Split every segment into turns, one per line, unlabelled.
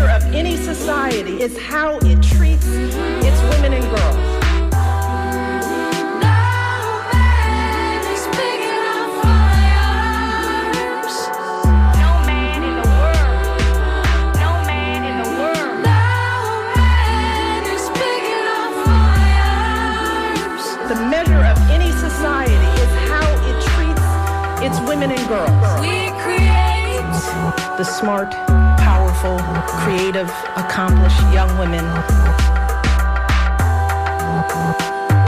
of any society is how it treats its women and girls. The measure of any society is how it treats its women and girls.
We create
the smart, powerful, creative, accomplished young women.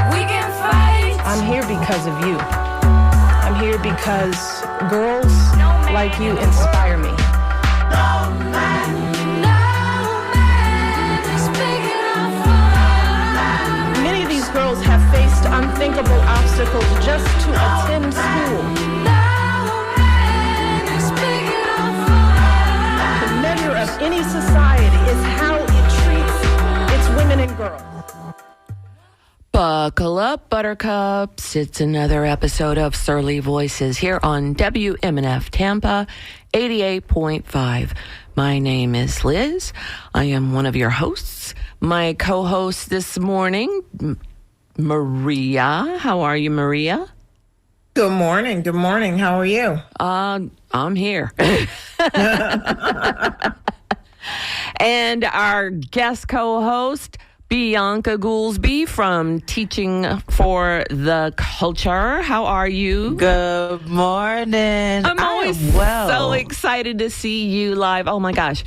We can fight.
I'm here because of you. I'm here because girls like you inspire me. Many of these girls have faced unthinkable obstacles just to attend school. The measure of any society is how it treats its women and girls.
Buckle up, buttercups. It's another episode of Surly Voices here on WMNF Tampa 88.5. My name is Liz. I am one of your hosts. My co-host this morning, Maria. How are you, Maria?
Good morning. Good morning. How are you?
I'm here. And our guest co-host, Bianca Goolsby from Teaching for the Culture. How are you?
Good morning.
I'm always so excited to see you live. Oh my gosh.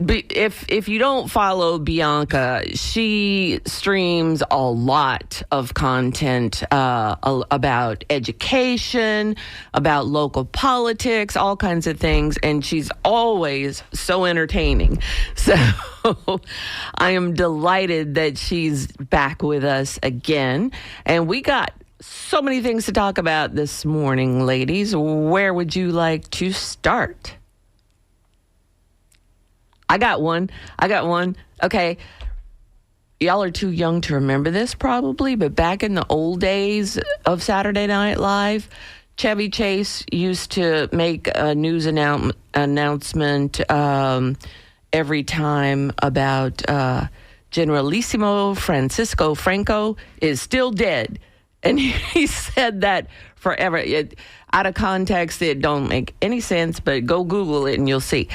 If you don't follow Bianca, she streams a lot of content about education, about local politics, all kinds of things, and she's always so entertaining. So I am delighted that she's back with us again, and we got so many things to talk about this morning, ladies. Where would you like to start? I got one. Okay. Y'all are too young to remember this probably, but back in the old days of Saturday Night Live, Chevy Chase used to make a news announcement every time about Generalissimo Francisco Franco is still dead. And he said that forever. Out of context, it don't make any sense, but go Google it and you'll see.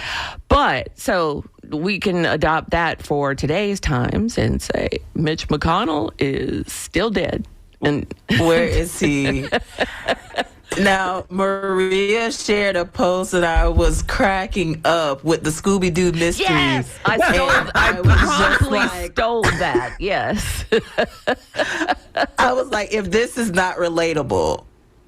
But so we can adopt that for today's times and say Mitch McConnell is still dead. And
where is he? Now, Maria shared a post that I was cracking up with the Scooby-Doo mystery.
Yes, I promptly stole that. Yes.
I was like, if this is not relatable.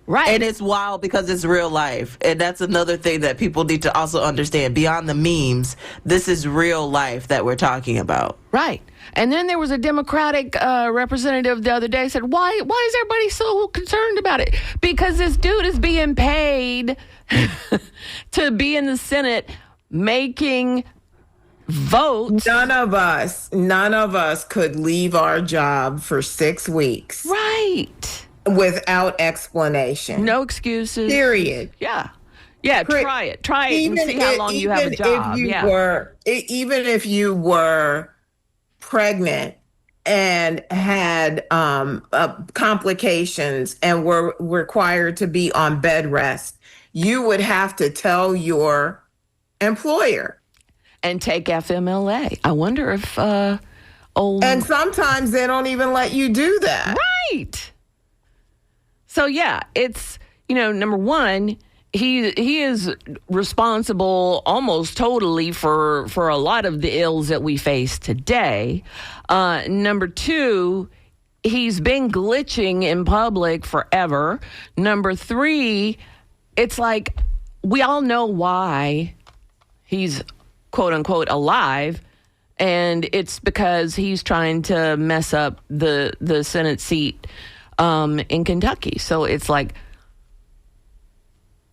Right.
And it's wild because it's real life. And that's another thing that people need to also understand. Beyond the memes, this is real life that we're talking about.
Right. And then there was a Democratic representative the other day said, why is everybody so concerned about it? Because this dude is being paid to be in the Senate making votes.
None of us could leave our job for 6 weeks.
Right.
Without explanation.
No excuses.
Period.
Yeah. Yeah, try it. Try it and see how long you have a job.
Even if you were pregnant and had complications and were required to be on bed rest, you would have to tell your employer.
And take FMLA. I wonder if
And sometimes they don't even let you do that.
Right. So yeah, it's, number one, he is responsible almost totally for a lot of the ills that we face today. Number two, he's been glitching in public forever. Number three, it's like we all know why he's quote unquote alive. And it's because he's trying to mess up the Senate seat in Kentucky. So it's like,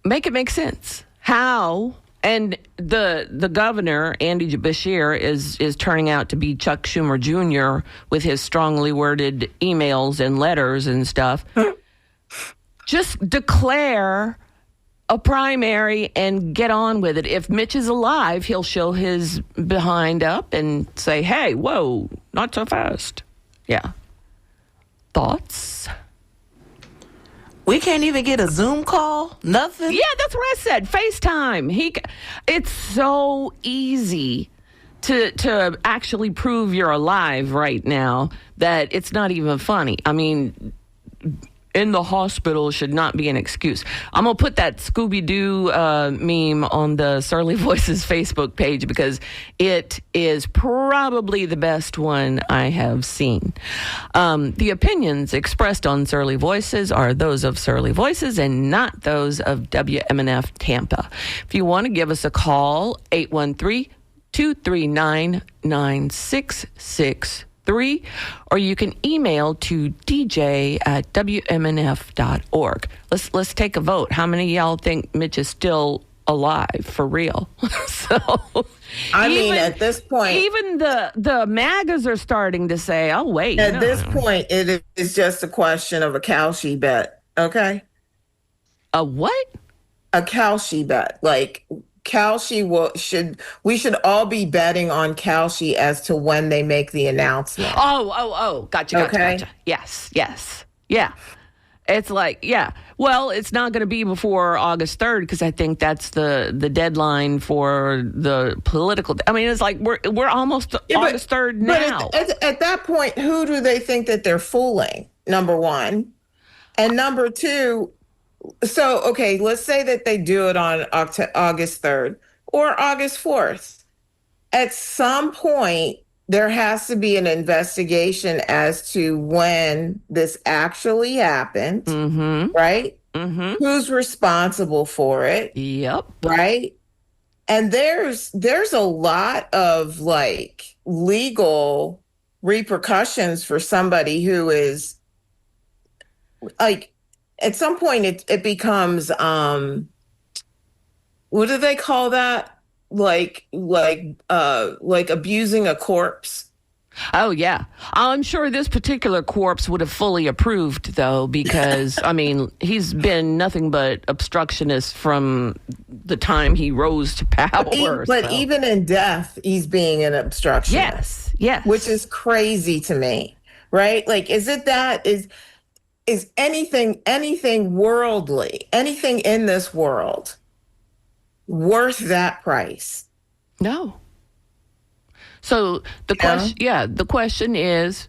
make it make sense. How? And the governor, Andy Beshear, is turning out to be Chuck Schumer Jr. with his strongly worded emails and letters and stuff. Just declare a primary and get on with it. If Mitch is alive, he'll show his behind up and say, hey, whoa, not so fast. Yeah. Thoughts?
We can't even get a Zoom call? Nothing?
Yeah, that's what I said. FaceTime. It's so easy to actually prove you're alive right now that it's not even funny. I mean, in the hospital should not be an excuse. I'm going to put that Scooby-Doo meme on the Surly Voices Facebook page because it is probably the best one I have seen. The opinions expressed on Surly Voices are those of Surly Voices and not those of WMNF Tampa. If you want to give us a call, 813-239-9663. Or you can email to dj@wmnf.org. Let's take a vote. How many of y'all think Mitch is still alive for real? So
I mean, at this point,
even the MAGAs are starting to say, oh, wait.
at this point, it is just a question of a Kalshi bet. Okay.
A what?
A Kalshi bet. Like, Kalshi we should all be betting on Kalshi as to when they make the announcement.
Oh, gotcha. Yes. Yeah. It's like, yeah. Well, it's not going to be before August 3rd because I think that's the deadline for the political. I mean, it's like we're almost August 3rd now.
But at that point, who do they think that they're fooling? Number one. And number two, so, okay, let's say that they do it on August 3rd or August 4th. At some point, there has to be an investigation as to when this actually happened, right? Mm-hmm. Who's responsible for it?
Yep.
Right? And there's a lot of like legal repercussions for somebody who is like, at some point it becomes what do they call that? Like abusing a corpse.
Oh, yeah. I'm sure this particular corpse would have fully approved, though, because, I mean, he's been nothing but obstructionist from the time he rose to power.
But even in death, he's being an obstructionist.
Yes.
Which is crazy to me, right? Like, is anything worldly, anything in this world worth that price?
No. So the question is,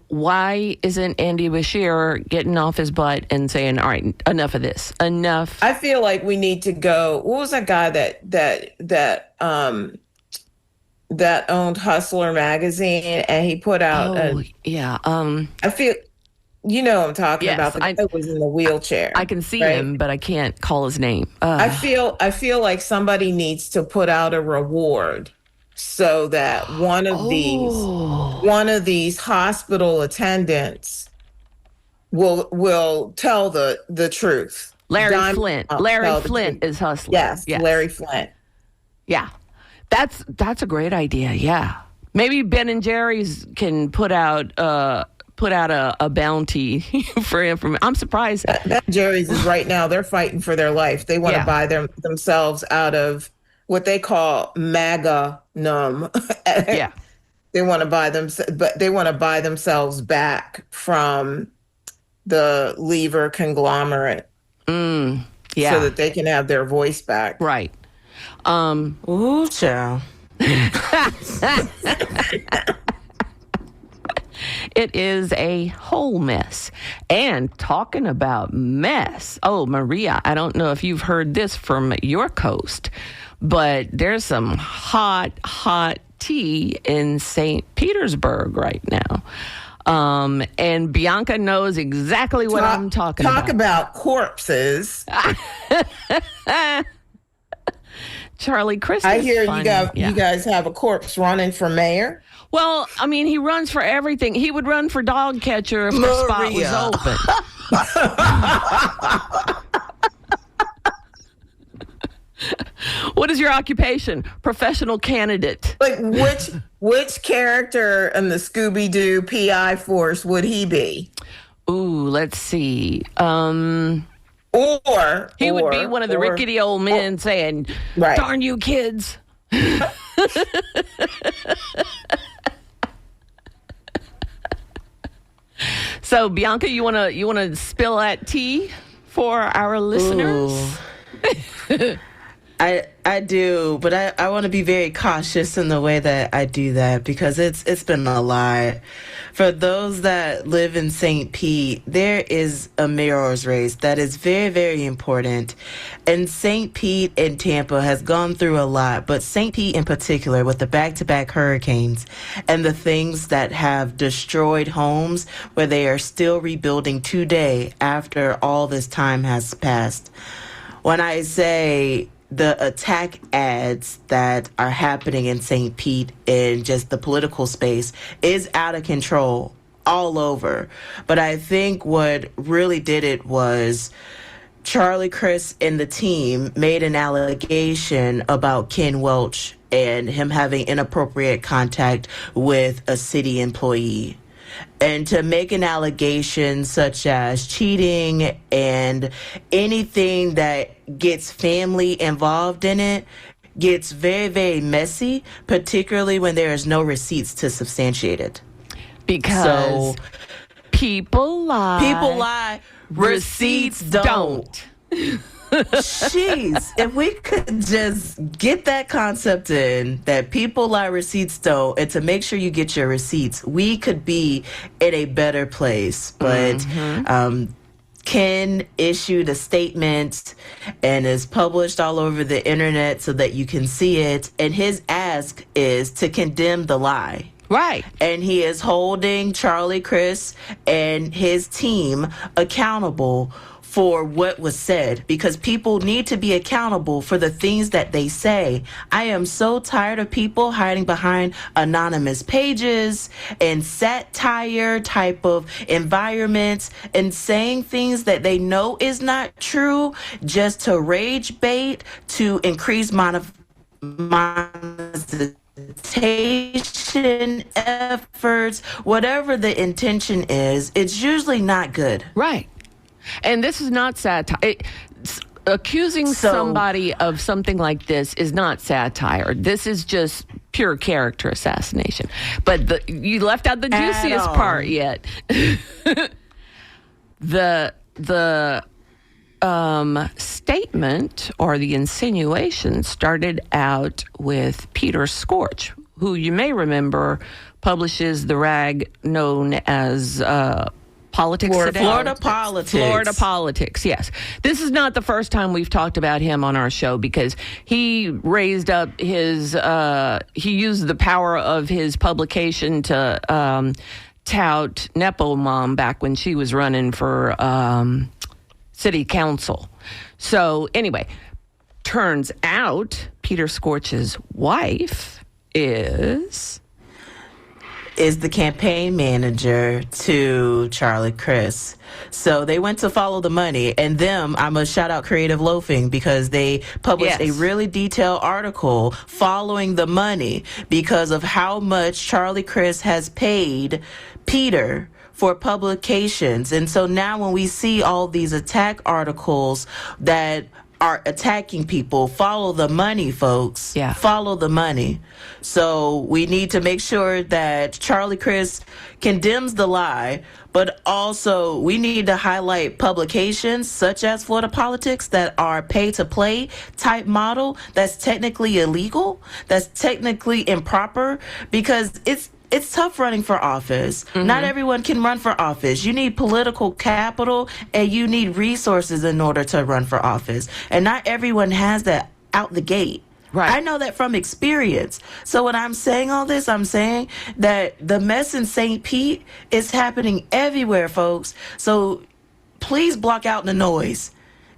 why isn't Andy Bashir getting off his butt and saying, all right, enough of this, enough?
I feel like we need to go. What was that guy that owned Hustler magazine and he put out I feel, what I'm talking about. The guy that was in the wheelchair.
I can see him, but I can't call his name.
I feel like somebody needs to put out a reward so that one of these hospital attendants will tell the truth.
Larry Flint. Larry Flint is Hustler.
Yes, Larry Flint.
Yeah. That's a great idea. Yeah. Maybe Ben and Jerry's can put out a bounty for information. I'm surprised.
Ben and Jerry's is right now, they're fighting for their life. They want to buy themselves out of what they call MAGA numb.
Yeah.
They want to buy themselves back from the Lever conglomerate.
Yeah.
So that they can have their voice back.
Right.
Ooh, child.
It is a whole mess. And talking about mess, Maria, I don't know if you've heard this from your coast, but there's some hot tea in St. Petersburg right now. And Bianca knows exactly what I'm talking about.
Talk about corpses.
Charlie Chris.
I hear you guys have a corpse running for mayor.
Well, I mean, he runs for everything. He would run for dog catcher if the spot was open. What is your occupation? Professional candidate.
Like which character in the Scooby-Doo PI force would he be?
Ooh, let's see. He would be one of the rickety old men saying,
Right.
"Darn you kids." So Bianca, you wanna spill that tea for our listeners?
I do, but I want to be very cautious in the way that I do that because it's been a lot. For those that live in St. Pete, there is a mayor's race that is very, very important. And St. Pete and Tampa has gone through a lot, but St. Pete in particular with the back-to-back hurricanes and the things that have destroyed homes where they are still rebuilding today after all this time has passed. When I say the attack ads that are happening in St. Pete in just the political space is out of control all over. But I think what really did it was Charlie Crist and the team made an allegation about Ken Welch and him having inappropriate contact with a city employee. And to make an allegation such as cheating and anything that gets family involved in it gets very, very messy, particularly when there is no receipts to substantiate it.
Because people lie.
People lie. Receipts don't. Jeez, if we could just get that concept in that people lie, receipts don't, and to make sure you get your receipts, we could be in a better place. But Ken issued a statement and is published all over the internet so that you can see it. And his ask is to condemn the lie.
Right.
And he is holding Charlie Crist and his team accountable for what was said, because people need to be accountable for the things that they say. I am so tired of people hiding behind anonymous pages and satire type of environments and saying things that they know is not true just to rage bait, to increase monetization efforts, whatever the intention is, it's usually not good.
Right. And this is not satire. Accusing somebody of something like this is not satire. This is just pure character assassination. But you left out the juiciest part yet. The statement or the insinuation started out with Peter Scorch, who you may remember publishes the rag known as Politics Today.
Florida Politics.
Florida Politics, yes. This is not the first time we've talked about him on our show because he raised up his, he used the power of his publication to tout Nepo Mom back when she was running for city council. So anyway, turns out Peter Scorch's wife is
the campaign manager to Charlie Crist. So they went to follow the money, and I'm going to shout out Creative Loafing because they published a really detailed article following the money because of how much Charlie Crist has paid Peter for publications. And so now when we see all these attack articles that are attacking people, follow the money, folks.
Yeah.
Follow the money. So we need to make sure that Charlie Crist condemns the lie, but also we need to highlight publications such as Florida Politics that are pay-to-play type model that's technically illegal, that's technically improper, because it's tough running for office. Mm-hmm. Not everyone can run for office. You need political capital and you need resources in order to run for office. And not everyone has that out the gate.
Right.
I know that from experience. So when I'm saying all this, I'm saying that the mess in St. Pete is happening everywhere, folks. So please block out the noise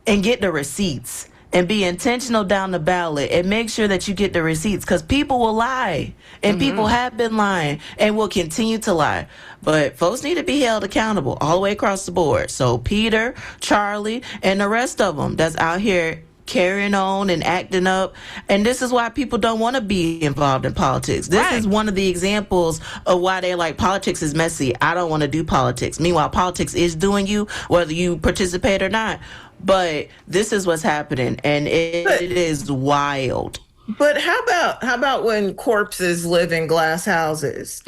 and get the receipts. And be intentional down the ballot and make sure that you get the receipts because people will lie and people have been lying and will continue to lie. But folks need to be held accountable all the way across the board. So Peter, Charlie, and the rest of them that's out here carrying on and acting up. And this is why people don't want to be involved in politics. This is one of the examples of why they're like, politics is messy. I don't want to do politics. Meanwhile, politics is doing you, whether you participate or not. But this is what's happening, and it is wild.
But how about when corpses live in glass houses?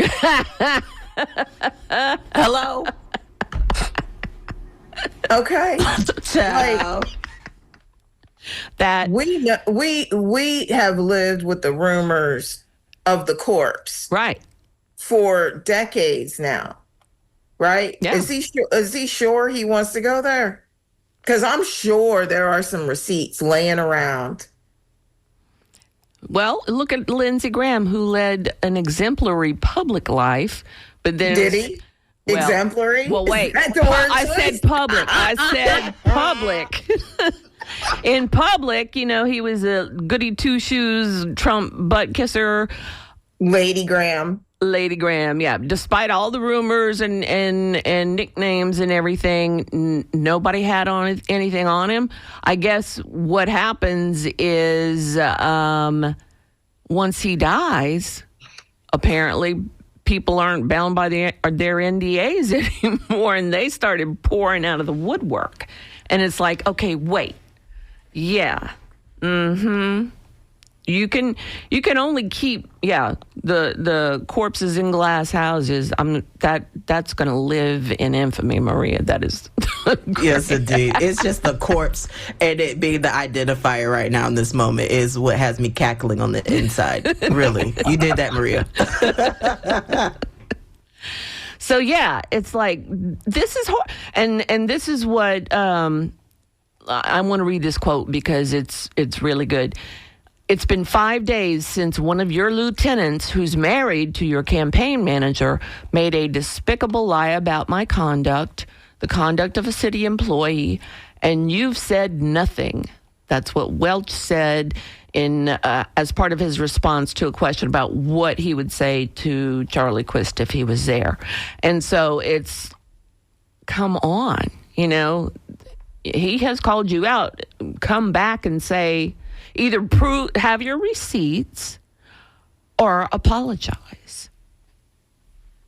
Hello?
Okay.
Child.
That
We have lived with the rumors of the corpse
right.
for decades now, right?
Yeah.
Is he sure he wants to go there? Because I'm sure there are some receipts laying around.
Well, look at Lindsey Graham, who led an exemplary public life, but then
Did he?
Well,
Exemplary?
Well, wait.
Is that the word
I
choice?
said public. I said public. In public, you know, he was a goody two shoes Trump butt kisser.
Lady Graham.
Lady Graham, yeah. Despite all the rumors and nicknames and everything, nobody had anything on him. I guess what happens is once he dies, apparently people aren't bound by their NDAs anymore, and they started pouring out of the woodwork. And it's like, okay, wait, yeah, You can only keep the corpses in glass houses. That's going to live in infamy, Maria. That is
Yes, indeed. It's just the corpse, and it being the identifier right now in this moment is what has me cackling on the inside. Really, you did that, Maria.
So yeah, it's like this is hard, and this is what I want to read this quote because it's really good. It's been 5 days since one of your lieutenants, who's married to your campaign manager, made a despicable lie about my conduct, the conduct of a city employee, and you've said nothing. That's what Welch said in as part of his response to a question about what he would say to Charlie Quist if he was there. And so it's, come on, you know, he has called you out. Come back and say, either have your receipts or apologize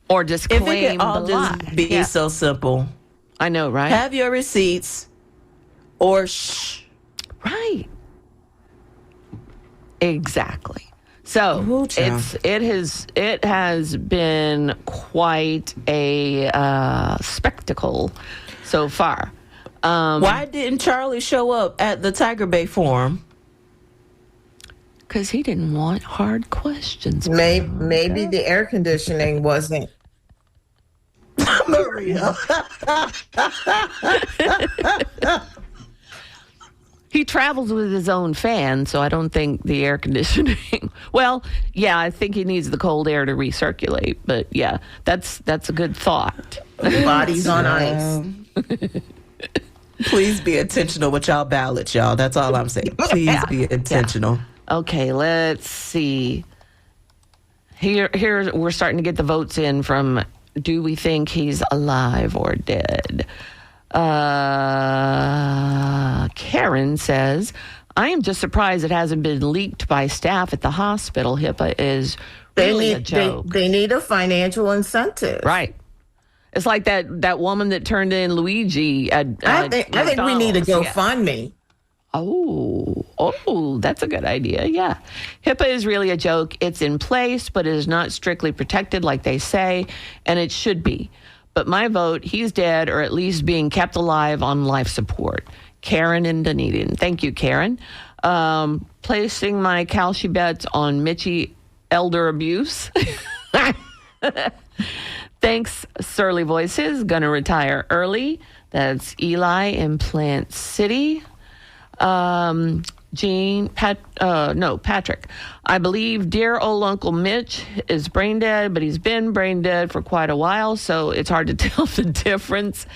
or disclaim
if it could all
the lie.
just be so simple.
I know, right?
Have your receipts or shh.
Right. Exactly. So
Ooh, child.
it has been quite a spectacle so far.
Why didn't Charlie show up at the Tiger Bay Forum?
Because he didn't want hard questions.
Maybe the air conditioning wasn't.
Maria.
He travels with his own fan, so I don't think the air conditioning. Well, yeah, I think he needs the cold air to recirculate. But yeah, that's a good thought.
Bodies on ice.
Please be intentional with y'all ballots, y'all. That's all I'm saying. Please be intentional.
Okay, let's see. Here we're starting to get the votes in from do we think he's alive or dead? Karen says, I am just surprised it hasn't been leaked by staff at the hospital. HIPAA is really a joke.
They need a financial incentive.
Right. It's like that woman that turned in Luigi at
I think we need a
McDonald's.
GoFundMe.
Oh, that's a good idea. Yeah. HIPAA is really a joke. It's in place, but it is not strictly protected like they say, and it should be. But my vote, he's dead or at least being kept alive on life support. Karen in Dunedin. Thank you, Karen. Placing my Kalshi bets on Mitchie elder abuse. Thanks, Surly Voices. Gonna retire early. That's Eli in Plant City. Patrick. I believe dear old Uncle Mitch is brain dead, but he's been brain dead for quite a while, so it's hard to tell the difference.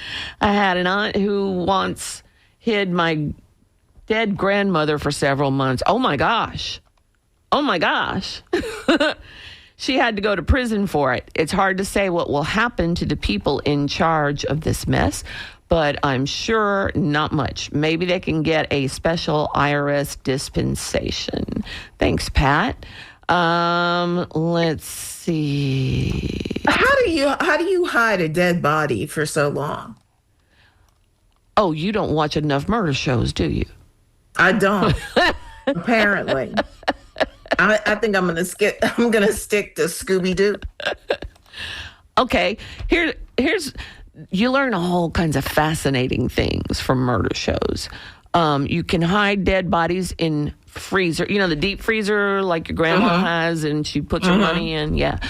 I had an aunt who once hid my dead grandmother for several months. Oh my gosh. She had to go to prison for it. It's hard to say what will happen to the people in charge of this mess, but I'm sure not much. Maybe they can get a special IRS dispensation. Thanks, Pat. Let's see.
How do you hide a dead body for so long?
Oh, you don't watch enough murder shows, do you?
I don't. Apparently. I think I'm gonna stick to Scooby-Doo.
Okay, here's you learn all kinds of fascinating things from murder shows. You can hide dead bodies in freezer, the deep freezer like your grandma has, and she puts her money in. Yeah,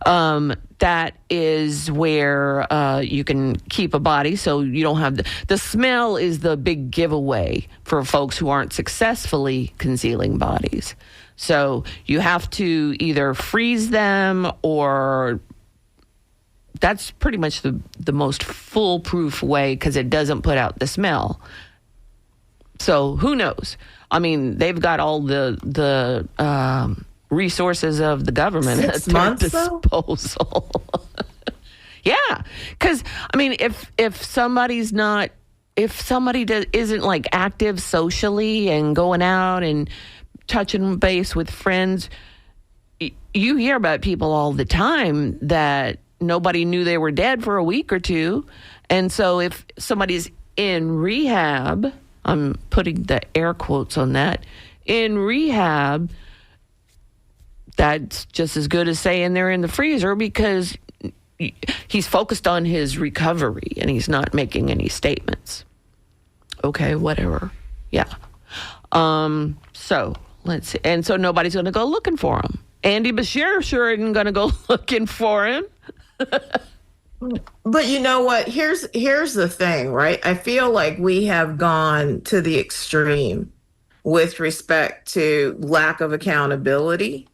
that is where you can keep a body, so you don't have the smell is the big giveaway for folks who aren't successfully concealing bodies. So you have to either freeze them, or that's pretty much the most foolproof way, because it doesn't put out the smell. So who knows? I mean, they've got all the resources of the government at their disposal. Yeah, because I mean, if somebody isn't like active socially and going out and touching base with friends, you hear about people all the time that nobody knew they were dead for a week or two. And so if somebody's in rehab, I'm putting the air quotes on that, in rehab, that's just as good as saying they're in the freezer, because he's focused on his recovery and he's not making any statements. Okay, whatever. Yeah. So let's see. And so nobody's going to go looking for him. Andy Bashir sure isn't going to go looking for him.
But you know what? Here's the thing, right? I feel like we have gone to the extreme with respect to lack of accountability.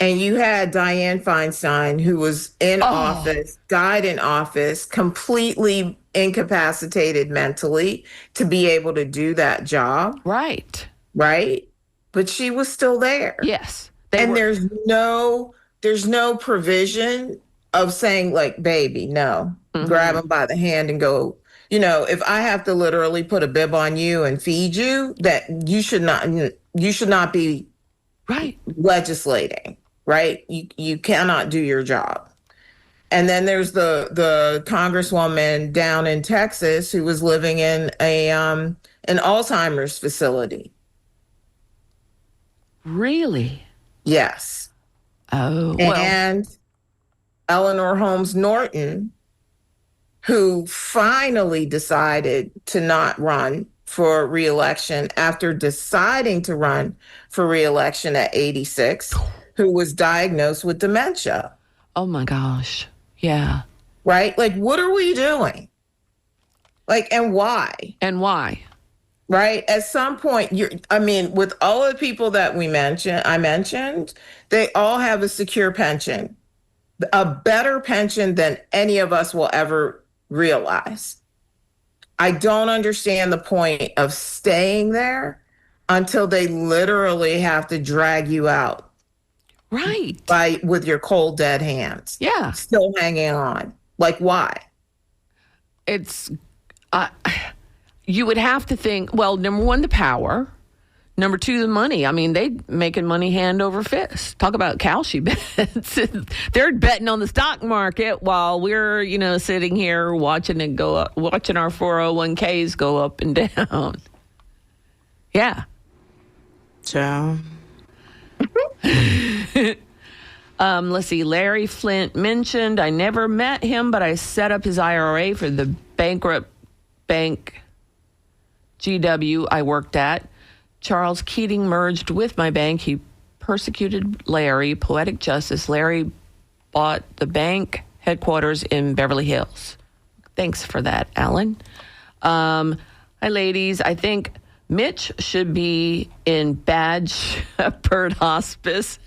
And you had Dianne Feinstein, who was in office, died in office, completely incapacitated mentally to be able to do that job.
Right.
Right? But she was still there.
Yes.
There's no provision of saying, like, baby, no, grab him by the hand and go, if I have to literally put a bib on you and feed you, that you should not be
right
legislating, right? You cannot do your job. And then there's the congresswoman down in Texas who was living in an Alzheimer's facility.
Really?
Yes.
Oh, well.
And Eleanor Holmes Norton, who finally decided to not run for re-election after deciding to run for re-election at 86, who was diagnosed with dementia.
Oh my gosh. Yeah.
Right? Like, what are we doing? Like, and why?
And why?
Right? At some point, with all of the people that I mentioned, they all have a secure pension, a better pension than any of us will ever realize. I don't understand the point of staying there until they literally have to drag you out.
Right.
With your cold, dead hands.
Yeah.
Still hanging on. Like, why?
It's, you would have to think, well, number one, the power. Number two, the money. I mean, they making money hand over fist. Talk about Kalshi bets. They're betting on the stock market while we're, sitting here watching it go up, watching our 401ks go up and down. Yeah.
Ciao.
Let's see. Larry Flint mentioned, I never met him, but I set up his IRA for the bankrupt bank GW I worked at. Charles Keating merged with my bank. He persecuted Larry. Poetic justice. Larry bought the bank headquarters in Beverly Hills. Thanks for that, Alan. Hi, ladies. I think Mitch should be in Bad Shepherd Hospice,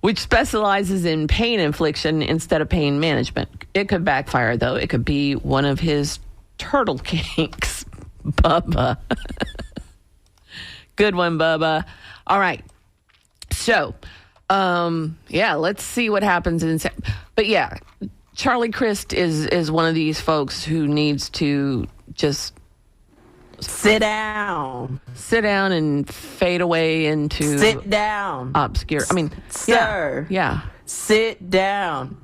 which specializes in pain infliction instead of pain management. It could backfire, though. It could be one of his turtle kinks. Bubba. Good one, Bubba. All right. So, let's see what happens. But yeah, Charlie Crist is one of these folks who needs to just
Sit down.
and fade away into
Sit down.
obscure. I mean,
Sir.
yeah.
Sit down.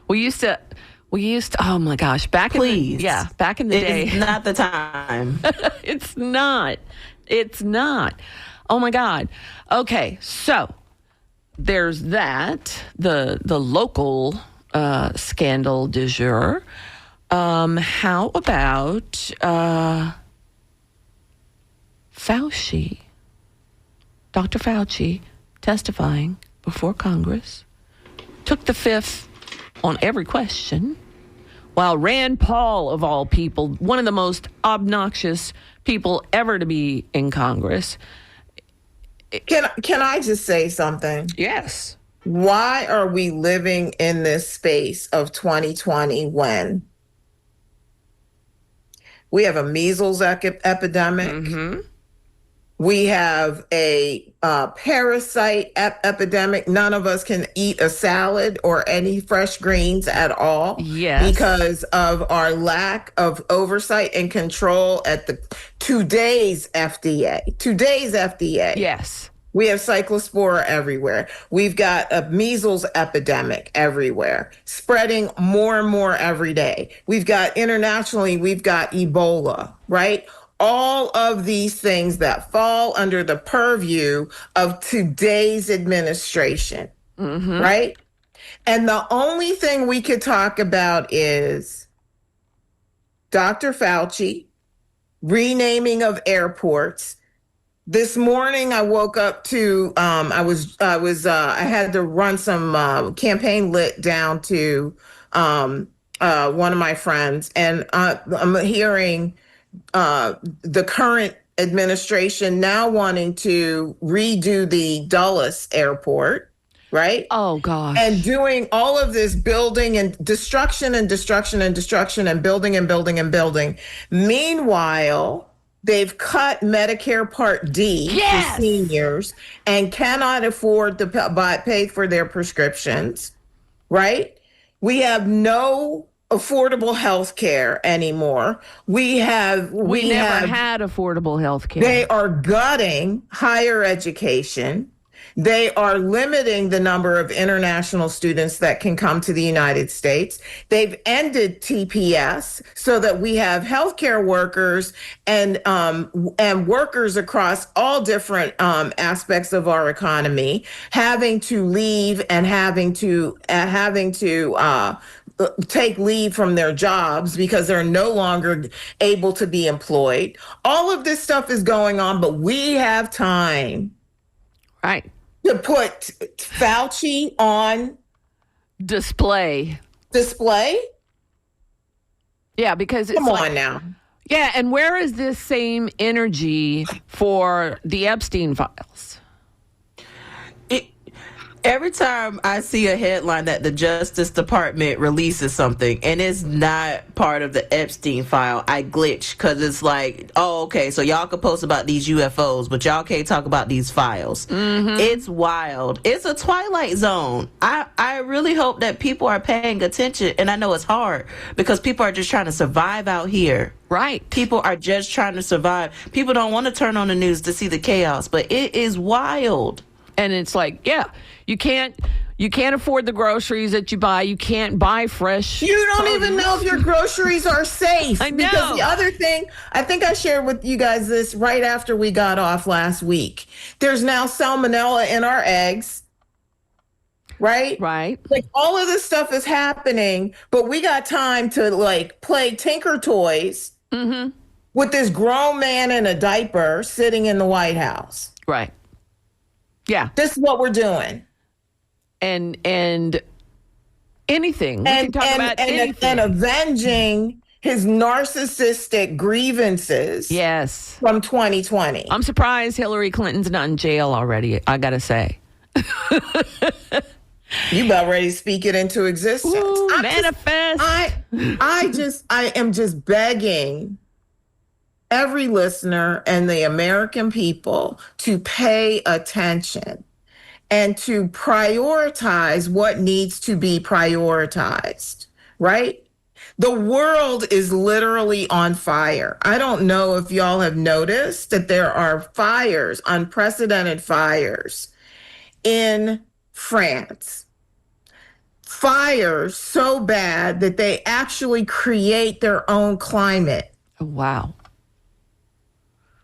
We used to. Oh my gosh, back
Please.
back in the day.
It's not the time.
It's not. It's not. Oh my God. Okay, so there's that. The local scandal du jour. How about Fauci? Dr. Fauci testifying before Congress took the fifth on every question, while Rand Paul, of all people, one of the most obnoxious people ever to be in Congress.
Can I just say something?
Yes.
Why are we living in this space of 2020 when we have a measles epidemic?
Mm-hmm.
We have a parasite epidemic. None of us can eat a salad or any fresh greens at all.
Yes.
Because of our lack of oversight and control at today's FDA.
Yes.
We have cyclospora everywhere. We've got a measles epidemic everywhere, spreading more and more every day. We've got internationally, we've got Ebola, right? All of these things that fall under the purview of today's administration, right? And the only thing we could talk about is Dr. Fauci, renaming of airports. This morning I woke up to I had to run some campaign lit down to one of my friends, and I'm hearing the current administration now wanting to redo the Dulles airport, right?
Oh gosh.
And doing all of this building and destruction and destruction and destruction and building and building and building. Meanwhile, they've cut Medicare Part D
Yes.
for seniors and cannot afford to pay for their prescriptions, right? We have no affordable health care anymore. We
never had affordable health care.
They are gutting higher education. They are limiting the number of international students that can come to the United States. They've ended TPS so that we have healthcare workers and workers across all different aspects of our economy having to leave and having to take leave from their jobs because they're no longer able to be employed. All of this stuff is going on, but we have time
Right.
to put Fauci on
Display. Yeah, because it's
Come
like,
on now.
yeah, and where is this same energy for the Epstein files?
Every time I see a headline that the Justice Department releases something and it's not part of the Epstein file, I glitch because it's like, oh, okay, so y'all can post about these UFOs, but y'all can't talk about these files. Mm-hmm. It's wild. It's a twilight zone. I really hope that people are paying attention, and I know it's hard because people are just trying to survive out here.
Right.
People are just trying to survive. People don't want to turn on the news to see the chaos, but it is wild.
And it's like, yeah, you can't afford the groceries that you buy. You can't buy fresh.
You don't even know if your groceries are safe.
I know.
Because the other thing, I think I shared with you guys this right after we got off last week. There's now salmonella in our eggs. Right?
Right.
Like all of this stuff is happening, but we got time to like play Tinker Toys with this grown man in a diaper sitting in the White House.
Right. Yeah.
This is what we're doing.
And anything. We
And
can talk about anything.
and avenging his narcissistic grievances
Yes.
from 2020.
I'm surprised Hillary Clinton's not in jail already, I gotta say.
You about ready to speak it into existence.
Ooh,
I'm
manifest.
I am just begging every listener and the American people to pay attention and to prioritize what needs to be prioritized, right? The world is literally on fire. I don't know if y'all have noticed that there are fires, unprecedented fires in France. Fires so bad that they actually create their own climate.
Wow.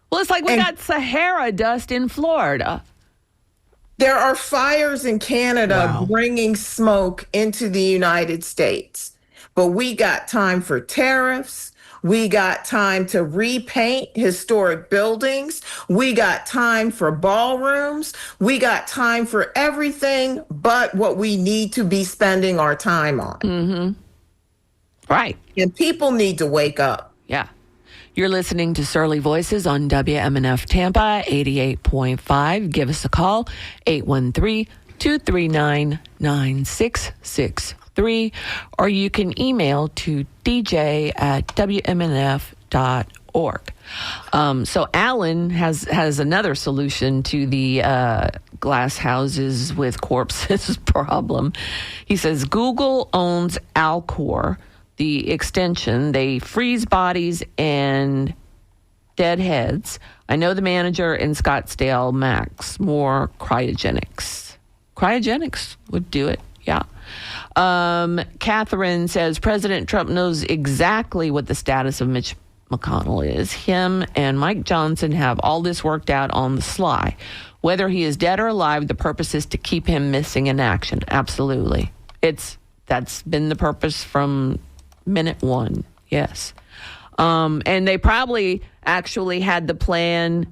Well, it's like we
And-
got Sahara dust in Florida.
There are fires in Canada
Wow.
bringing smoke into the United States. But we got time for tariffs. We got time to repaint historic buildings. We got time for ballrooms. We got time for everything but what we need to be spending our time on.
Right.
And people need to wake up.
Yeah. You're listening to Surly Voices on WMNF Tampa 88.5. Give us a call, 813-239-9663, or you can email to dj@wmnf.org. So Alan has another solution to the glass houses with corpses problem. He says Google owns Alcor, the extension. They freeze bodies and dead heads. I know the manager in Scottsdale, Max Moore Cryogenics. Cryogenics would do it, yeah. Catherine says President Trump knows exactly what the status of Mitch McConnell is. Him and Mike Johnson have all this worked out on the sly. Whether he is dead or alive, the purpose is to keep him missing in action. Absolutely. That's been the purpose from minute one. Yes. And they probably actually had the plan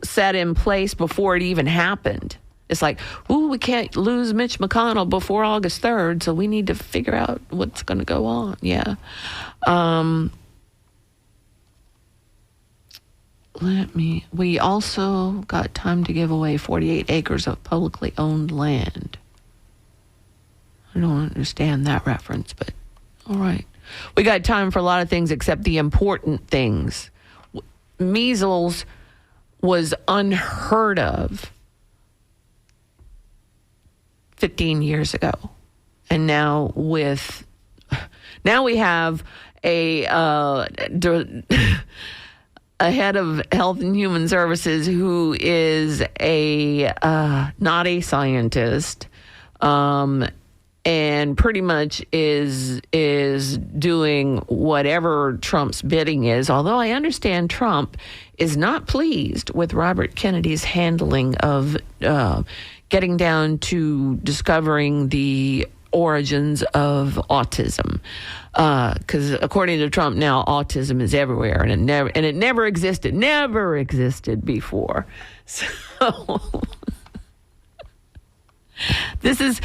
set in place before it even happened. It's like, ooh, we can't lose Mitch McConnell before August 3rd, so we need to figure out what's going to go on. Yeah. We also got time to give away 48 acres of publicly owned land. I don't understand that reference, but all right. We got time for a lot of things except the important things. Measles was unheard of 15 years ago. And now we have a head of Health and Human Services who is not a scientist, and pretty much is doing whatever Trump's bidding is. Although I understand Trump is not pleased with Robert Kennedy's handling of getting down to discovering the origins of autism, because according to Trump now autism is everywhere, and it never existed before. So this is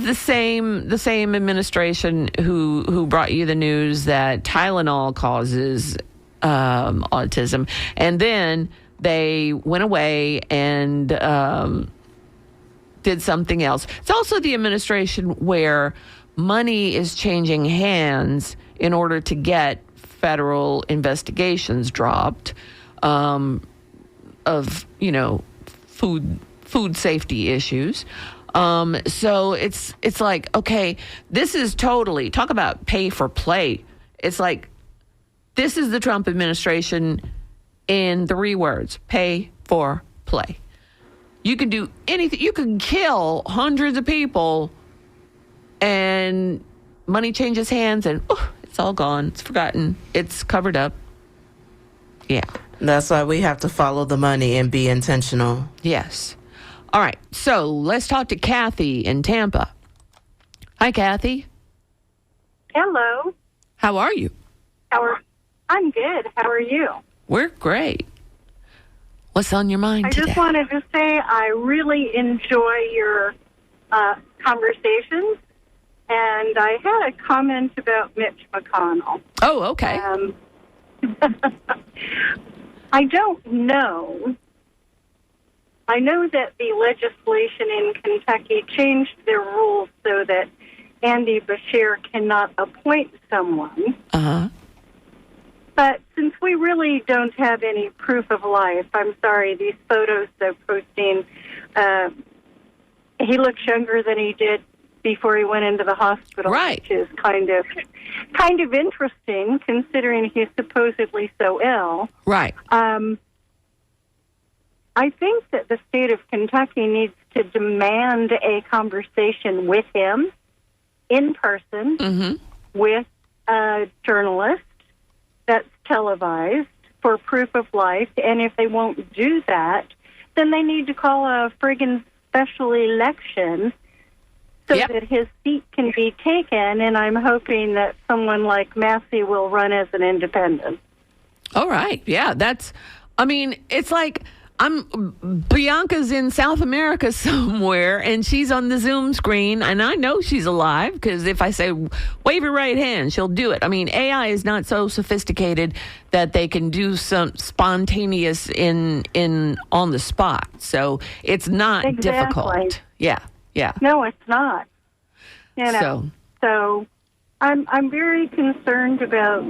the same administration who brought you the news that Tylenol causes autism, and then they went away and did something else. It's also the administration where money is changing hands in order to get federal investigations dropped of food safety issues. So it's like, okay, this is totally, talk about pay for play. It's like, this is the Trump administration in 3 words: pay for play. You can do anything. You can kill hundreds of people and money changes hands and it's all gone. It's forgotten. It's covered up. Yeah.
That's why we have to follow the money and be intentional.
Yes. All right. So let's talk to Kathy in Tampa. Hi, Kathy.
Hello.
How are you?
I'm good. How are you?
We're great. What's on your mind
I
today?
just wanted to say I really enjoy your conversations, and I had a comment about Mitch McConnell.
Oh, okay.
I don't know. I know that the legislation in Kentucky changed their rules so that Andy Beshear cannot appoint someone.
Uh-huh.
But since we really don't have any proof of life, I'm sorry, these photos they're posting, he looks younger than he did before he went into the hospital,
Right.
which is kind of interesting considering he's supposedly so ill.
Right.
I think that the state of Kentucky needs to demand a conversation with him in person with a journalist that's televised for proof of life. And if they won't do that, then they need to call a friggin' special election so
Yep.
that his seat can be taken. And I'm hoping that someone like Massey will run as an independent.
All right. Yeah, it's like Bianca's in South America somewhere and she's on the Zoom screen and I know she's alive because if I say wave your right hand, she'll do it. I mean, AI is not so sophisticated that they can do some spontaneous in on the spot. So it's not
Exactly.
difficult. Yeah. Yeah.
No, it's not. You know, so I'm very concerned about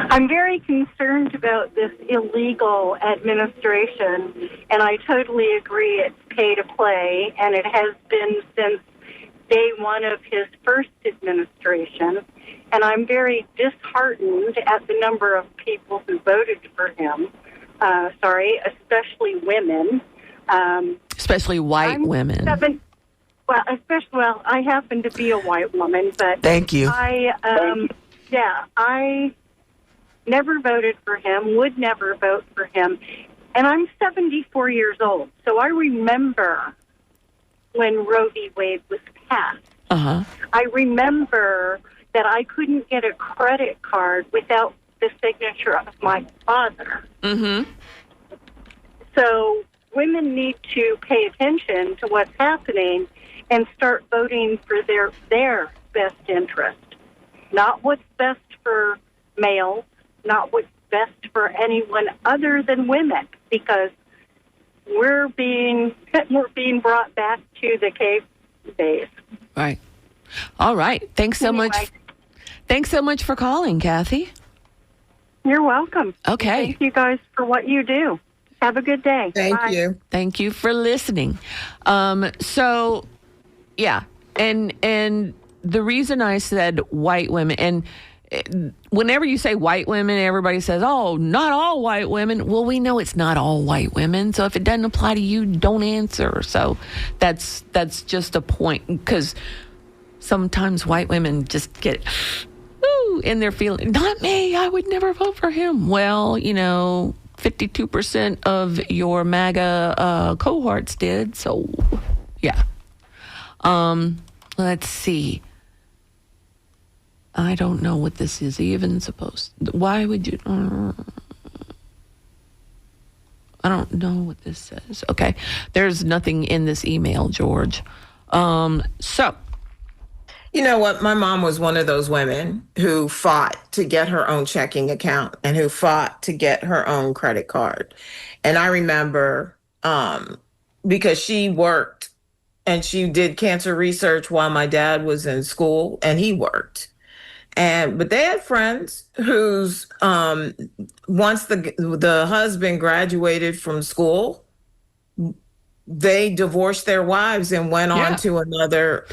I'm very concerned about this illegal administration, and I totally agree it's pay to play, and it has been since day one of his first administration. And I'm very disheartened at the number of people who voted for him. Especially women.
Especially white women.
Well, I happen to be a white woman, but
Thank you.
I never voted for him, would never vote for him. And I'm 74 years old, so I remember when Roe v. Wade was passed.
Uh-huh.
I remember that I couldn't get a credit card without the signature of my father.
Mm-hmm.
So women need to pay attention to what's happening and start voting for their best interest. Not what's best for males, not what's best for anyone other than women, because we're being brought back to the cave days.
Right. All right. Thanks so
Anyway.
much. Thanks so much for calling, Kathy.
You're welcome.
Okay.
Thank you guys for what you do. Have a good day.
Thank
Bye.
you.
Thank you for listening. So, yeah, and the reason I said white women, and whenever you say white women, everybody says, "Oh, not all white women." Well, we know it's not all white women. So if it doesn't apply to you, don't answer. So that's just a point, because sometimes white women just get in their feeling. Not me. I would never vote for him. Well, 52% of your MAGA cohorts did. So, yeah. Let's see. I don't know what this is even supposed. Why would you? I don't know what this says. Okay. There's nothing in this email, George. So.
You know what? My mom was one of those women who fought to get her own checking account and who fought to get her own credit card. And I remember because she worked and she did cancer research while my dad was in school and he worked. But they had friends whose once the husband graduated from school, they divorced their wives and went on to another,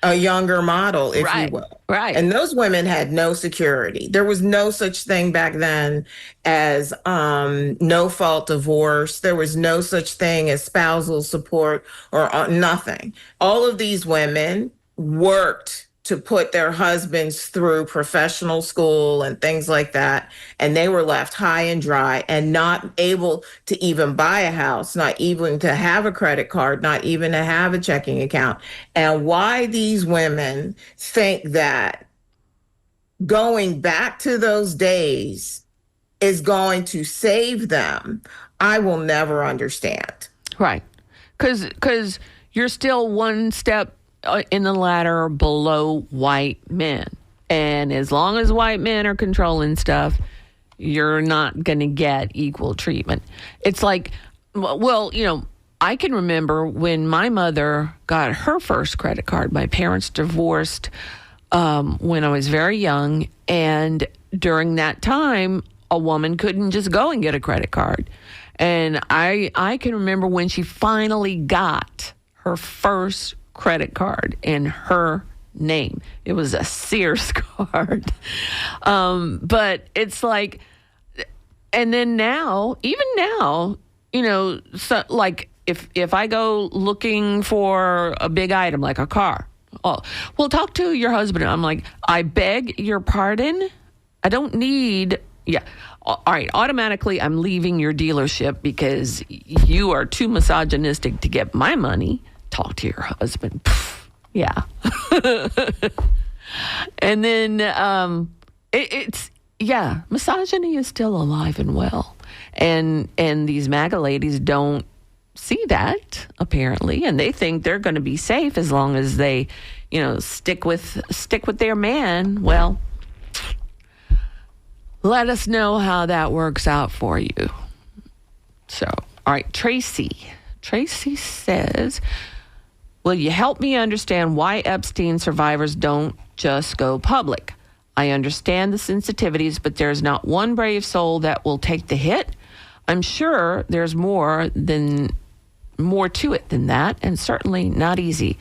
a younger model, if you will.
Right.
And those women had no security. There was no such thing back then as no-fault divorce. There was no such thing as spousal support or nothing. All of these women worked to put their husbands through professional school and things like that. And they were left high and dry and not able to even buy a house, not even to have a credit card, not even to have a checking account. And why these women think that going back to those days is going to save them, I will never understand.
Right. Because you're still one step in the ladder below white men. And as long as white men are controlling stuff, you're not going to get equal treatment. It's like, well, I can remember when my mother got her first credit card. My parents divorced when I was very young. And during that time, a woman couldn't just go and get a credit card. And I can remember when she finally got her first credit card in her name. It was a Sears card. But it's like, and then now, even now, so like if I go looking for a big item like a car, well, talk to your husband. I'm like, I beg your pardon. I don't need, all right, automatically I'm leaving your dealership because you are too misogynistic to get my money. Talk to your husband. Yeah. And then misogyny is still alive and well. And these MAGA ladies don't see that, apparently, and they think they're going to be safe as long as they, stick with their man. Well, let us know how that works out for you. So, all right, Tracy. Tracy says, will you help me understand why Epstein survivors don't just go public? I understand the sensitivities, but there's not one brave soul that will take the hit. I'm sure there's more to it than that, and certainly not easy.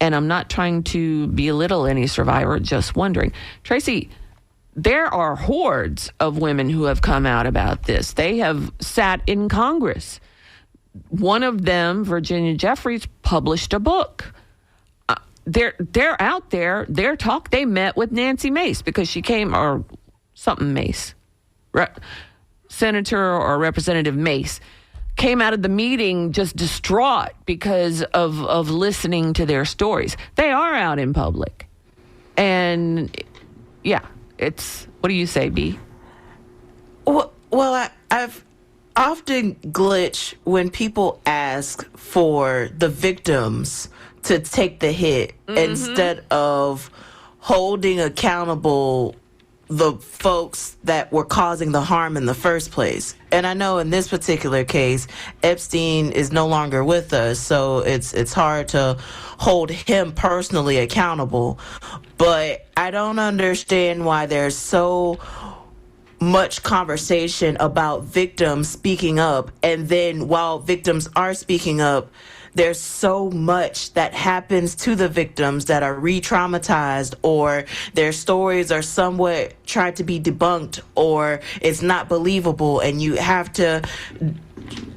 And I'm not trying to belittle any survivor, just wondering. Tracy, there are hordes of women who have come out about this. They have sat in Congress. One of them, Virginia Jeffries, published a book. They're out there. They met with Nancy Mace because she came, or something Mace, Senator or Representative Mace, came out of the meeting just distraught because of listening to their stories. They are out in public. And what do you say, B?
Well, I've often glitch when people ask for the victims to take the hit instead of holding accountable the folks that were causing the harm in the first place. And I know in this particular case, Epstein is no longer with us, so it's hard to hold him personally accountable. But I don't understand why there's so much conversation about victims speaking up, and then while victims are speaking up, there's so much that happens to the victims that are re-traumatized, or their stories are somewhat tried to be debunked, or it's not believable, and you have to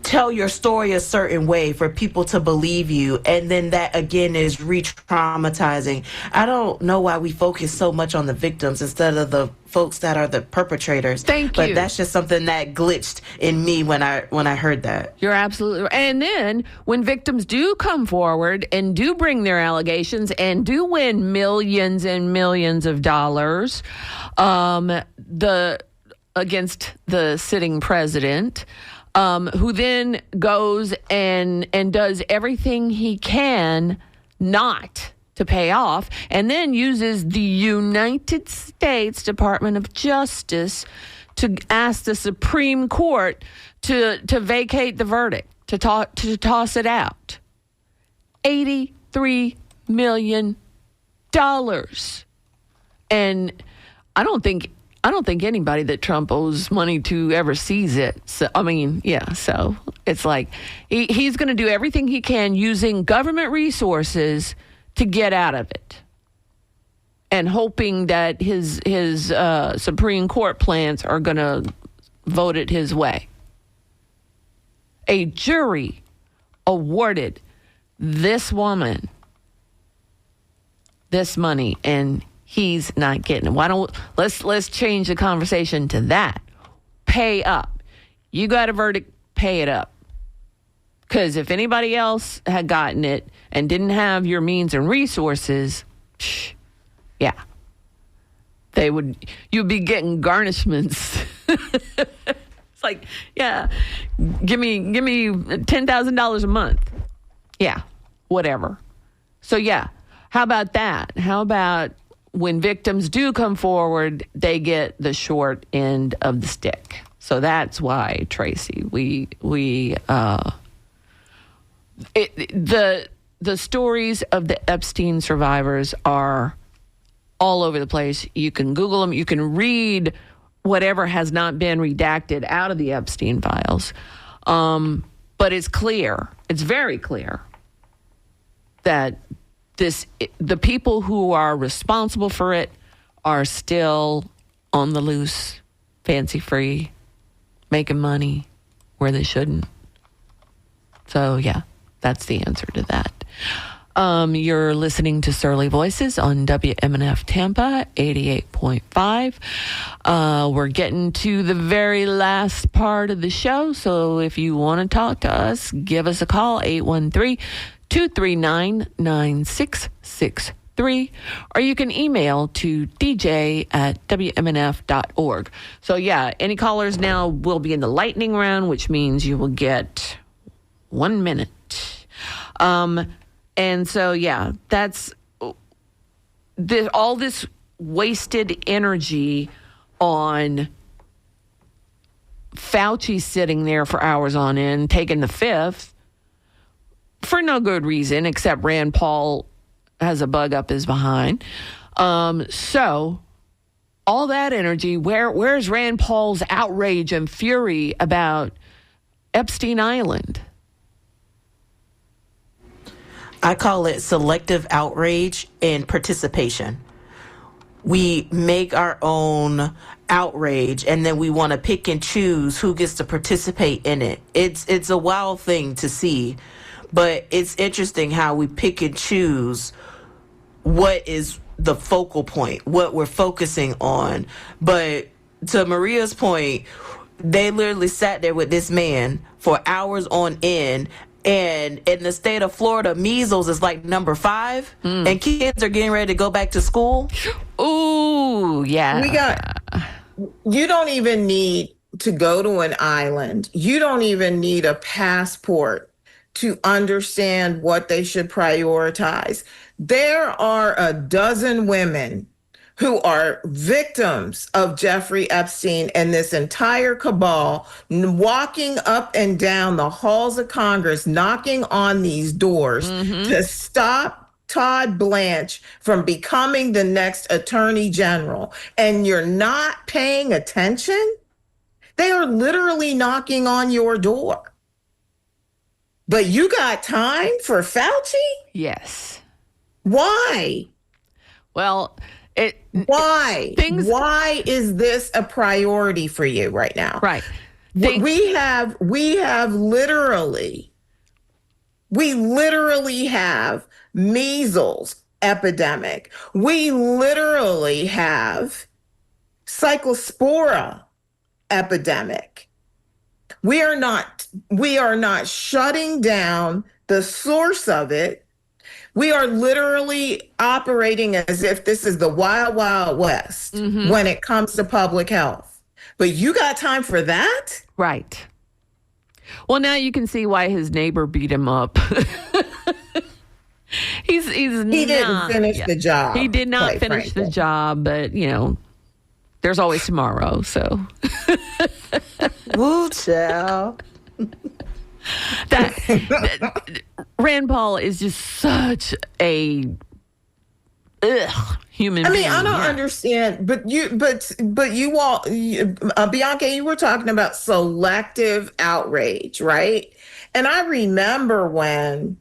tell your story a certain way for people to believe you, and then that again is re-traumatizing. I don't know why we focus so much on the victims instead of the folks that are the perpetrators.
Thank you.
But that's just something that glitched in me when I heard that.
You're absolutely right. And then when victims do come forward and do bring their allegations and do win millions and millions of dollars against the sitting president, who then goes and does everything he can not to pay off, and then uses the United States Department of Justice to ask the Supreme Court to vacate the verdict, to toss it out. $83 million. And I don't think anybody that Trump owes money to ever sees it. So, so it's like he's going to do everything he can using government resources to get out of it, and hoping that his Supreme Court plans are going to vote it his way. A jury awarded this woman this money, and he's not getting it. Let's change the conversation to that. Pay up. You got a verdict, pay it up. Because if anybody else had gotten it and didn't have your means and resources, you'd be getting garnishments. It's like, give me $10,000 a month. Yeah, whatever. So how about that? How about when victims do come forward, they get the short end of the stick? So that's why, Tracy, the stories of the Epstein survivors are all over the place. You can Google them. You can read whatever has not been redacted out of the Epstein files. But it's clear. It's very clear that the people who are responsible for it are still on the loose, fancy free, making money where they shouldn't. So yeah, that's the answer to that. You're listening to Surly Voices on WMNF Tampa 88.5. We're getting to the very last part of the show. So if you want to talk to us, give us a call, 813-239-9663. Or you can email to dj@wmnf.org. So yeah, any callers now will be in the lightning round, which means you will get 1 minute. And so, yeah, that's all this wasted energy on Fauci sitting there for hours on end, taking the fifth for no good reason, except Rand Paul has a bug up his behind. So all that energy, where's Rand Paul's outrage and fury about Epstein Island?
I call it selective outrage and participation. We make our own outrage and then we want to pick and choose who gets to participate in it. It's a wild thing to see, but it's interesting how we pick and choose what is the focal point, what we're focusing on. But to Maria's point, they literally sat there with this man for hours on end. And in the state of Florida, measles is like number 5, and kids are getting ready to go back to school.
Ooh, yeah.
You don't even need to go to an island. You don't even need a passport to understand what they should prioritize. There are a dozen women who are victims of Jeffrey Epstein and this entire cabal walking up and down the halls of Congress, knocking on these doors to stop Todd Blanche from becoming the next attorney general. And you're not paying attention? They are literally knocking on your door. But you got time for Fauci?
Yes.
Why?
Well,
Why? Why is this a priority for you right now?
Right.
We literally have measles epidemic. We literally have cyclospora epidemic. We are not shutting down the source of it. We are literally operating as if this is the wild, wild west when it comes to public health. But you got time for that?
Right. Well, now you can see why his neighbor beat him up. He
didn't finish the job.
He did not finish the job, but, there's always tomorrow, so.
Woo, child.
that Rand Paul is just such a human being.
I don't understand, but you all, Bianca, you were talking about selective outrage, right? And I remember when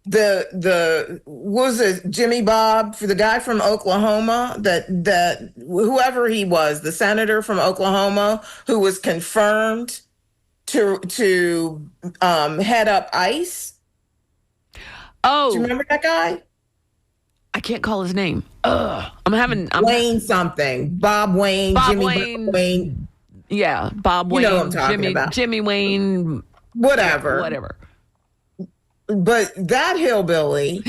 was it Jimmy Bob, for the guy from Oklahoma, that whoever he was, the senator from Oklahoma who was confirmed to head up ICE.
Oh,
do you remember that guy?
I can't call his name.
Wayne something. Bob Wayne.
Bob
Jimmy
Wayne.
Bob Wayne.
Yeah, Bob Wayne.
You know what I'm talking about.
Jimmy Wayne.
Whatever.
Whatever.
But that hillbilly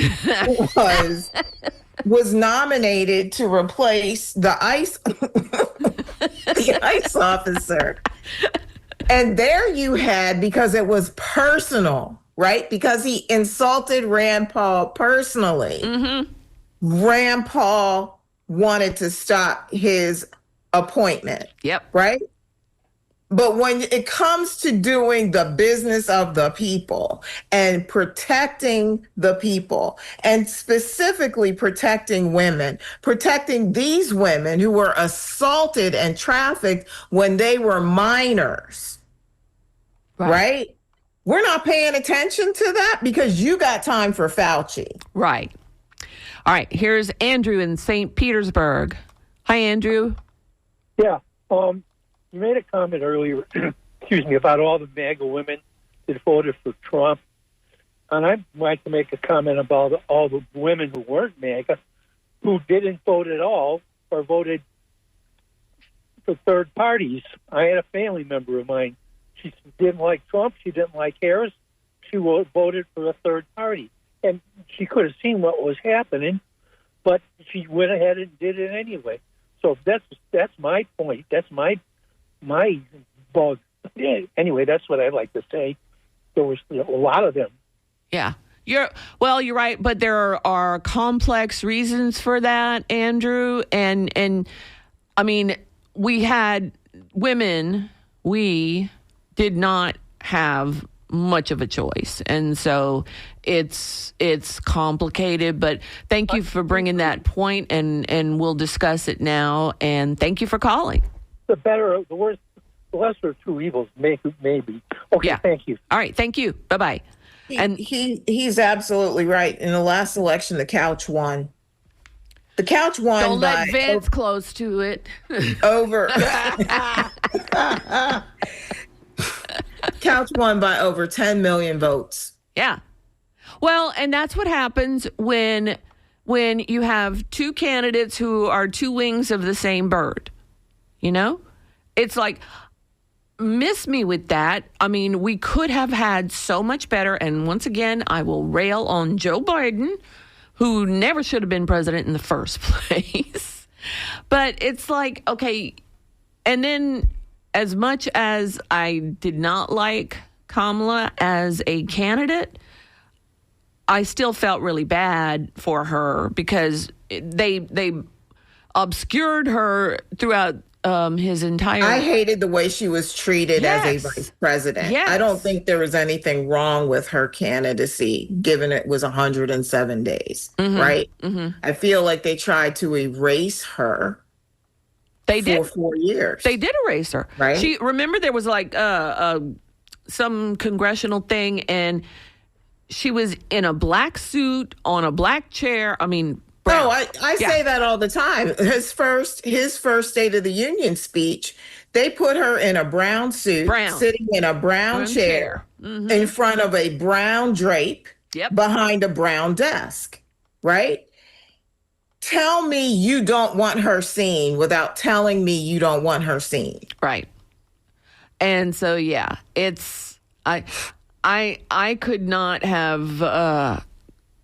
was nominated to replace the ICE the ICE officer. And there you had, because it was personal, right? Because he insulted Rand Paul personally. Rand Paul wanted to stop his appointment.
Yep.
Right? But when it comes to doing the business of the people and protecting the people, and specifically protecting women, protecting these women who were assaulted and trafficked when they were minors, right? We're not paying attention to that because you got time for Fauci.
Right. All right. Here's Andrew in St. Petersburg. Hi, Andrew.
Yeah. You made a comment earlier, excuse me, about all the MAGA women that voted for Trump. And I'd like to make a comment about all the women who weren't MAGA, who didn't vote at all or voted for third parties. I had a family member of mine. She didn't like Trump. She didn't like Harris. She voted for a third party. And she could have seen what was happening, but she went ahead and did it anyway. So that's my point. That's my bug. Anyway, that's what I'd like to say. There was a lot of them.
Yeah. You're right, but there are complex reasons for that, Andrew. And I mean, we had women, we did not have much of a choice. And so it's complicated, but thank you for bringing that point, and we'll discuss it now. And thank you for calling.
The worse, the lesser of two evils, maybe. Okay,
Yeah.
Thank you.
All right. Thank you. Bye-bye. And
He's absolutely right. In the last election, the couch won. The couch won
don't
by
let Vince close to it.
over. Couch won by over 10 million votes.
Yeah. Well, and that's what happens when you have two candidates who are two wings of the same bird. You know? It's like, miss me with that. I mean, we could have had so much better. And once again, I will rail on Joe Biden, who never should have been president in the first place. But it's like, okay, and then as much as I did not like Kamala as a candidate, I still felt really bad for her because they obscured her throughout his entire...
I hated the way she was treated as a vice president.
Yes.
I don't think there was anything wrong with her candidacy, given it was 107 days, right? Mm-hmm. I feel like they tried to erase her for 4 years.
They did erase her.
Right.
Remember there was like some congressional thing, and she was in a black suit on a black chair. I mean... Brown.
Oh, I say that all the time. His first State of the Union speech, they put her in a brown suit, sitting in a brown chair. Mm-hmm. In front of a brown drape, behind a brown desk, right? Tell me you don't want her seen without telling me you don't want her seen.
Right. And so, yeah, it's I could not have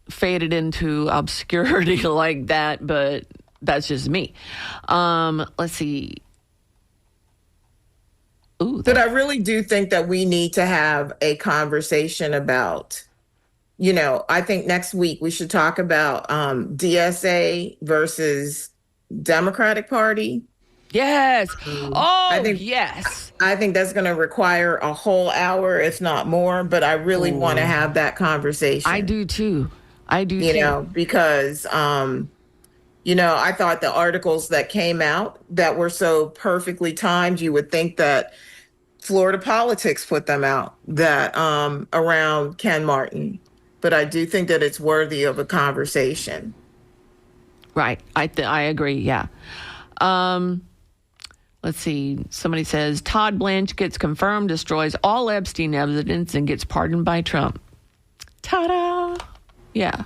faded into obscurity like that, but that's just me. Let's see. Ooh,
but I really do think that we need to have a conversation about, I think next week we should talk about DSA versus Democratic Party.
Yes. Yes.
I think that's going to require a whole hour, if not more, but I really want to have that conversation.
I do too.
Because, I thought the articles that came out that were so perfectly timed, you would think that Florida politics put them out, that around Ken Martin. But I do think that it's worthy of a conversation.
Right. I agree. Yeah. Let's see. Somebody says Todd Blanche gets confirmed, destroys all Epstein evidence, and gets pardoned by Trump. Ta-da! Yeah.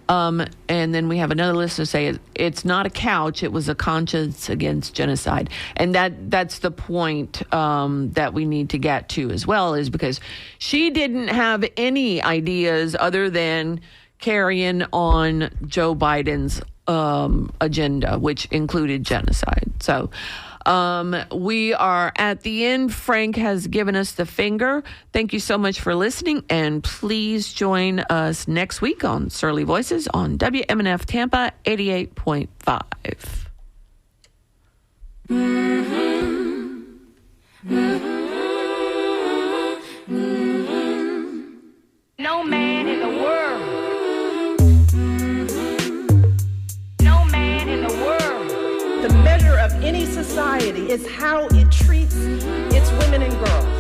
And then we have another listener say it's not a couch; it was a conscience against genocide, and that's the point that we need to get to as well, is because she didn't have any ideas other than carrying on Joe Biden's agenda, which included genocide. So we are at the end. Frank has given us the finger. Thank you so much for listening, and please join us next week on Surly Voices on WMNF Tampa 88.5.
No man in the world.
The measure of any society is how it treats its women and girls.